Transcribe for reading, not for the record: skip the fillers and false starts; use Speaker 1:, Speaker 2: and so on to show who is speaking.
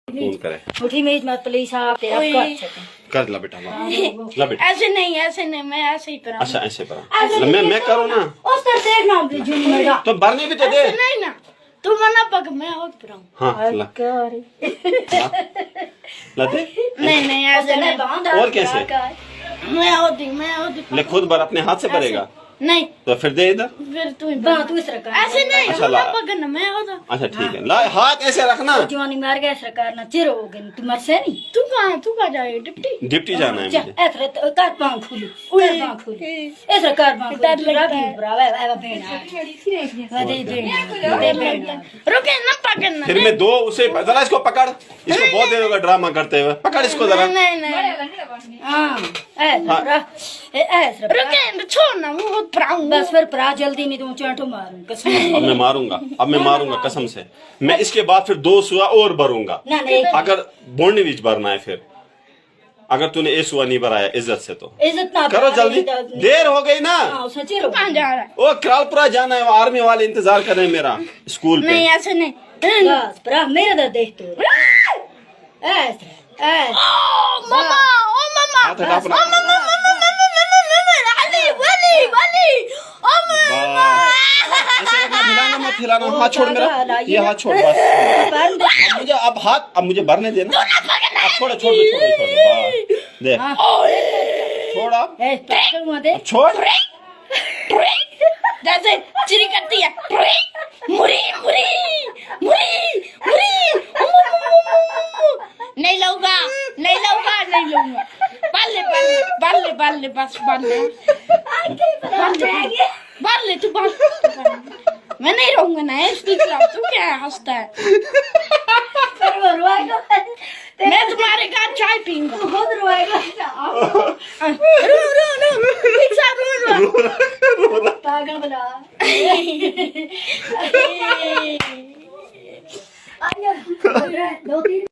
Speaker 1: Phone करे
Speaker 2: मुठी में मत प्लीज आप तेरा कर सके
Speaker 1: कर ला बेटा ला बेटा
Speaker 3: ऐसे नहीं मैं ऐसे ही करा
Speaker 1: अच्छा ऐसे पर मैं करूँ ना
Speaker 2: उस तरह देखना जूनी मेरा
Speaker 1: तो भरने भी तो दे
Speaker 3: ऐसे नहीं ना तू मना पक मैं और पराऊं
Speaker 1: हाँ ला ला दे
Speaker 3: नहीं ऐसे नहीं
Speaker 1: और कैसे
Speaker 3: मैं होती
Speaker 1: ले खुद भर अपने हाथ से भरेगा
Speaker 3: नहीं
Speaker 1: तो फिर दे इधर
Speaker 3: फिर तू ही
Speaker 2: बा तू इस तरह
Speaker 3: ऐसे नहीं
Speaker 1: अच्छा, ला।
Speaker 3: मना पकड़ना मैं होता
Speaker 1: अच्छा ठीक है ला हाथ ऐसे रखना
Speaker 2: जवानी मार गया सरकार ना चिर हो गई तू मर से नहीं
Speaker 3: तू कहाँ जाए डिप्टी
Speaker 1: डिप्टी जाना है मुझे
Speaker 2: ऐसे कर पांव खुली कर पांव खुली ऐसे कर पांव
Speaker 3: डर
Speaker 2: खुली
Speaker 3: लगता है।
Speaker 2: ब्रावा है बेना दे बेना
Speaker 3: रुके ना पकड़ना
Speaker 1: फिर मैं दो उसे जरा इसको पकड़ इसको बहुत देर होगा ड्रामा करते हुए पकड़ इसको जरा
Speaker 3: नहीं
Speaker 2: हां ऐसे
Speaker 3: रुके छोड़ ना मैं और पराऊं
Speaker 2: बस फिर परा जल्दी में तू चांटो मारूं कसम
Speaker 1: अब मैं मारूंगा कसम से मैं इसके बाद फिर दो सुआ और भरूंगा
Speaker 2: ना नहीं
Speaker 1: अगर बोलने बीच भरना है फिर अगर तूने एक सुआ नहीं भराया इज्जत से तो
Speaker 2: इज्जत ना
Speaker 1: करो जल्दी देर हो गई ना
Speaker 2: हां उसे चिर हो
Speaker 3: कहाँ जा रहा है
Speaker 1: ओ करालपुरा जाना है वो आर्मी वाले इंतजार कर रहे हैं मेरा स्कूल पे
Speaker 3: नहीं ऐसे नहीं
Speaker 2: बस परा मेरा दर्द देख तो ऐसे ऐसे
Speaker 3: ओ मामा
Speaker 1: हाथ हटा अपना ऐसे रखना हिलाना मत हाथ छोड़ मेरा ये हाथ छोड़ बस अब मुझे भरने देना अब छोड़ दे छोड़ अब
Speaker 2: ए पागल हुआ दे
Speaker 1: छोड़
Speaker 3: जैसे चिरी करती है मुरी मुरी मुरी मुरी नहीं लूंगा बाले बस बाले तू मैं नहीं रहूंगा ना इसलिए तू क्या हंसता है मैं तुम्हारे घर चाय पीऊंगा
Speaker 2: खुद रोएगा
Speaker 3: रो
Speaker 2: पागल बना दो तीन